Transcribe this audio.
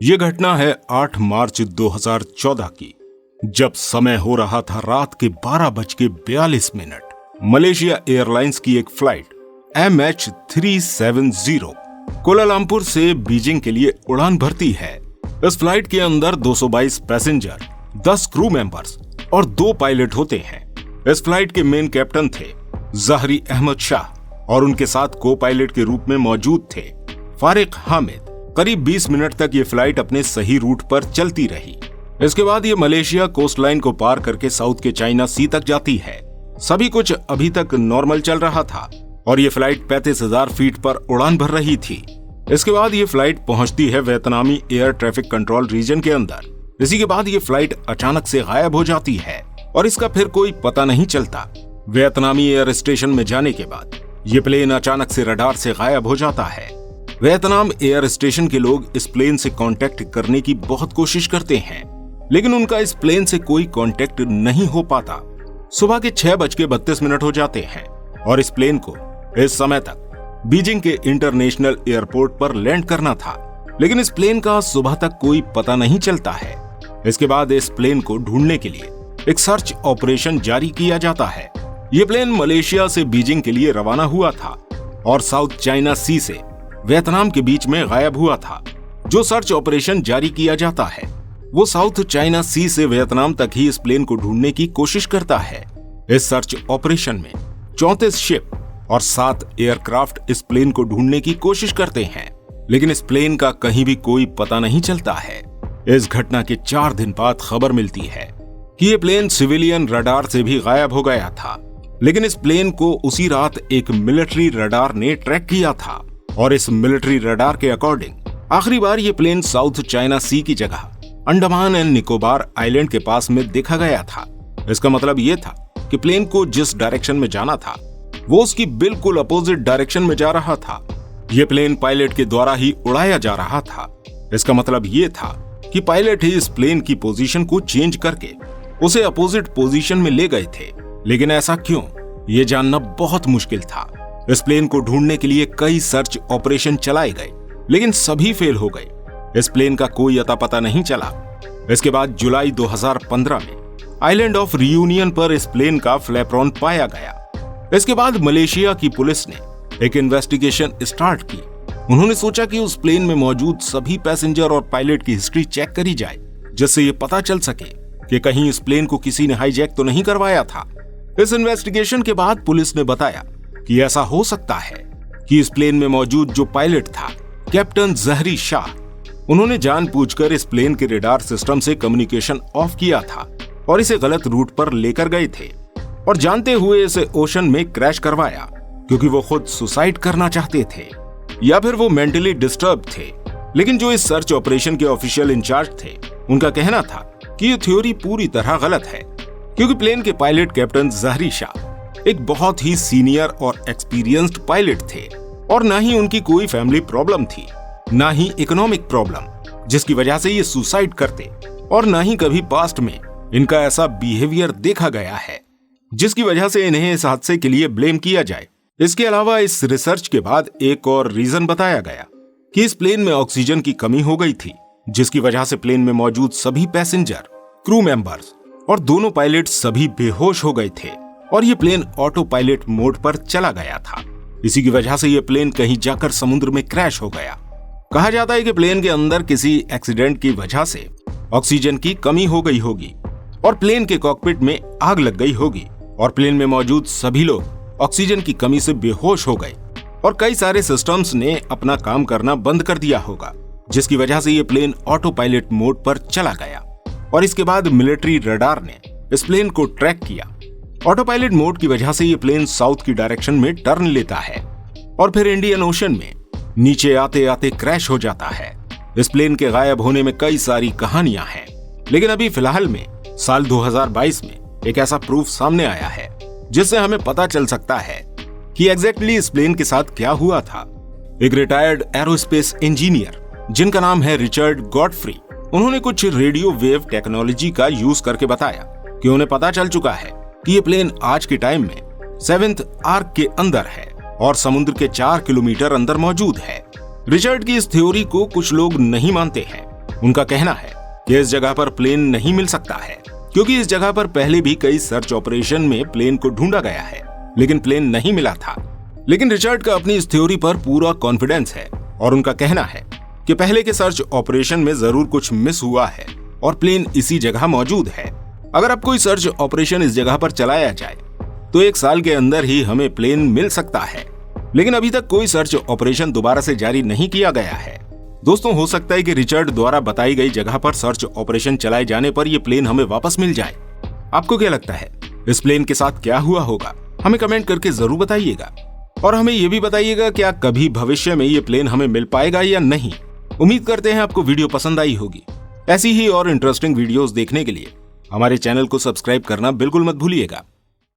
ये घटना है 8 मार्च 2014 की, जब समय हो रहा था रात के 12:42। मलेशिया एयरलाइंस की एक फ्लाइट MH370 कोलालमपुर से बीजिंग के लिए उड़ान भरती है। इस फ्लाइट के अंदर 222 पैसेंजर, 10 क्रू मेंबर्स और 2 पायलट होते हैं। इस फ्लाइट के मेन कैप्टन थे जहरी अहमद शाह और उनके साथ को पायलट के रूप में मौजूद थे फारिक हामिद। करीब 20 मिनट तक ये फ्लाइट अपने सही रूट पर चलती रही। इसके बाद ये मलेशिया कोस्ट लाइन को पार करके साउथ के चाइना सी तक जाती है। सभी कुछ अभी तक नॉर्मल चल रहा था और ये फ्लाइट 35,000 फीट पर उड़ान भर रही थी। इसके बाद ये फ्लाइट पहुंचती है वियतनामी एयर ट्रैफिक कंट्रोल रीजन के अंदर। इसी के बाद ये फ्लाइट अचानक से गायब हो जाती है और इसका फिर कोई पता नहीं चलता। वियतनामी एयर स्टेशन में जाने के बाद ये प्लेन अचानक से रडार से गायब हो जाता है। वियतनाम एयर स्टेशन के लोग इस प्लेन से कांटेक्ट करने की बहुत कोशिश करते हैं, लेकिन उनका इस प्लेन से कोई कांटेक्ट नहीं हो पाता। सुबह के 6:32 हो जाते हैं और इस प्लेन को इस समय तक बीजिंग के इंटरनेशनल एयरपोर्ट पर लैंड करना था, लेकिन इस प्लेन का सुबह तक कोई पता नहीं चलता है। इसके बाद इस प्लेन को ढूंढने के लिए एक सर्च ऑपरेशन जारी किया जाता है। ये प्लेन मलेशिया से बीजिंग के लिए रवाना हुआ था और साउथ चाइना सी से वियतनाम के बीच में गायब हुआ था। जो सर्च ऑपरेशन जारी किया जाता है वो साउथ चाइना सी से वियतनाम तक ही इस प्लेन को ढूंढने की कोशिश करता है। इस सर्च ऑपरेशन में 34 शिप और 7 एयरक्राफ्ट इस प्लेन को ढूंढने की कोशिश करते हैं, लेकिन इस प्लेन का कहीं भी कोई पता नहीं चलता है। इस घटना के 4 दिन बाद खबर मिलती है कि ये प्लेन सिविलियन रडार से भी गायब हो गया था, लेकिन इस प्लेन को उसी रात एक मिलिट्री रडार ने ट्रैक किया था और इस मिलिट्री रडार के अकॉर्डिंग आखिरी बार ये प्लेन साउथ चाइना सी की जगह अंडमान एंड निकोबार आइलैंड के पास में देखा गया था। इसका मतलब ये था कि प्लेन को जिस डायरेक्शन में जाना था वो उसकी बिल्कुल अपोजिट डायरेक्शन में जा रहा था। ये प्लेन पायलट के द्वारा ही उड़ाया जा रहा था। इसका मतलब ये था कि पायलट ही इस प्लेन की पोजीशन को चेंज करके उसे अपोजिट पोजीशन में ले गए थे, लेकिन ऐसा क्यों, ये जानना बहुत मुश्किल था। इस प्लेन को ढूंढने के लिए कई सर्च ऑपरेशन चलाए गए, लेकिन सभी फेल हो गए। इस प्लेन का कोई अता पता नहीं चला। इसके बाद जुलाई 2015 में आइलैंड ऑफ रियूनियन पर इस प्लेन का फ्लैपरॉन पाया गया। इसके बाद मलेशिया की पुलिस ने एक इन्वेस्टिगेशन स्टार्ट की। उन्होंने सोचा कि उस प्लेन में मौजूद सभी पैसेंजर और पायलट की हिस्ट्री चेक करी जाए, जिससे ये पता चल सके कि कहीं इस प्लेन को किसी ने हाईजैक तो नहीं करवाया था। इस इन्वेस्टिगेशन के बाद पुलिस ने बताया कि ऐसा हो सकता है कि इस प्लेन में मौजूद जो पायलट था कैप्टन जहरी शाह, उन्होंने जानबूझकर इस प्लेन के रेडार सिस्टम से कम्युनिकेशन ऑफ किया था और इसे गलत रूट पर लेकर गए थे और जानते हुए इसे ओशन में क्रैश करवाया, क्योंकि वो खुद सुसाइड करना चाहते थे या फिर वो मेंटली डिस्टर्ब थे। लेकिन जो इस सर्च ऑपरेशन के ऑफिशियल इंचार्ज थे, उनका कहना था कि ये थ्योरी पूरी तरह गलत है, क्योंकि प्लेन के पायलट कैप्टन जहरी शाह एक बहुत ही सीनियर और एक्सपीरियंस्ड पायलट थे और ना ही उनकी कोई फैमिली प्रॉब्लम थी, ना ही इकोनॉमिक प्रॉब्लम जिसकी वजह से ये सुसाइड करते, और ना ही कभी पास्ट में इनका ऐसा बिहेवियर देखा गया है जिसकी वजह से इन्हें इस हादसे के लिए ब्लेम किया जाए। इसके अलावा इस रिसर्च के बाद एक और रीजन बताया गया कि इस प्लेन में ऑक्सीजन की कमी हो गई थी, जिसकी वजह से प्लेन में मौजूद सभी पैसेंजर, क्रू मेंबर्स और दोनों पायलट सभी बेहोश हो गए थे और ये प्लेन ऑटो पायलट मोड पर चला गया था। इसी की वजह से ये प्लेन कहीं जाकर समुद्र में क्रैश हो गया। कहा जाता है कि प्लेन के अंदर किसी एक्सीडेंट की वजह से ऑक्सीजन की कमी हो गई होगी और प्लेन के कॉकपिट में आग लग गई होगी और प्लेन में मौजूद सभी लोग ऑक्सीजन की कमी से बेहोश हो गए और कई सारे सिस्टम्स ने अपना काम करना बंद कर दिया होगा, जिसकी वजह से ये प्लेन ऑटो पायलट मोड पर चला गया। और इसके बाद मिलिट्री रडार ने इस प्लेन को ट्रैक किया। ऑटो पायलट मोड की वजह से ये प्लेन साउथ की डायरेक्शन में टर्न लेता है और फिर इंडियन ओशन में नीचे आते आते क्रैश हो जाता है। इस प्लेन के गायब होने में कई सारी कहानियां हैं, लेकिन अभी फिलहाल में साल 2022 में एक ऐसा प्रूफ सामने आया है जिससे हमें पता चल सकता है कि एग्जैक्टली इस प्लेन के साथ क्या हुआ था। एक रिटायर्ड एरोस्पेस इंजीनियर जिनका नाम है रिचर्ड गॉडफ्री, उन्होंने कुछ रेडियो वेव टेक्नोलॉजी का यूज करके बताया कि उन्हें पता चल चुका है कि ये प्लेन आज के टाइम में 7th आर्क के अंदर है और समुद्र के 4 किलोमीटर अंदर मौजूद है। रिचर्ड की इस थ्योरी को कुछ लोग नहीं मानते हैं, उनका कहना है कि इस जगह पर प्लेन नहीं मिल सकता है, क्योंकि इस जगह पर पहले भी कई सर्च ऑपरेशन में प्लेन को ढूंढा गया है, लेकिन प्लेन नहीं मिला था। लेकिन रिचर्ड का अपनी इस थ्योरी पर पूरा कॉन्फिडेंस है और उनका कहना है कि पहले के सर्च ऑपरेशन में जरूर कुछ मिस हुआ है और प्लेन इसी जगह मौजूद है। अगर अब कोई सर्च ऑपरेशन इस जगह पर चलाया जाए तो 1 साल के अंदर ही हमें प्लेन मिल सकता है, लेकिन अभी तक कोई सर्च ऑपरेशन दोबारा से जारी नहीं किया गया है। दोस्तों, हो सकता है कि रिचर्ड द्वारा बताई गई जगह पर सर्च ऑपरेशन चलाए जाने पर यह प्लेन हमें वापस मिल जाए। आपको क्या लगता है, इस प्लेन के साथ क्या हुआ होगा? हमें कमेंट करके जरूर बताइएगा और हमें यह भी बताइएगा क्या कभी भविष्य में ये प्लेन हमें मिल पाएगा या नहीं। उम्मीद करते हैं आपको वीडियो पसंद आई होगी। ऐसी ही और इंटरेस्टिंग वीडियोस देखने के लिए हमारे चैनल को सब्सक्राइब करना बिल्कुल मत भूलिएगा।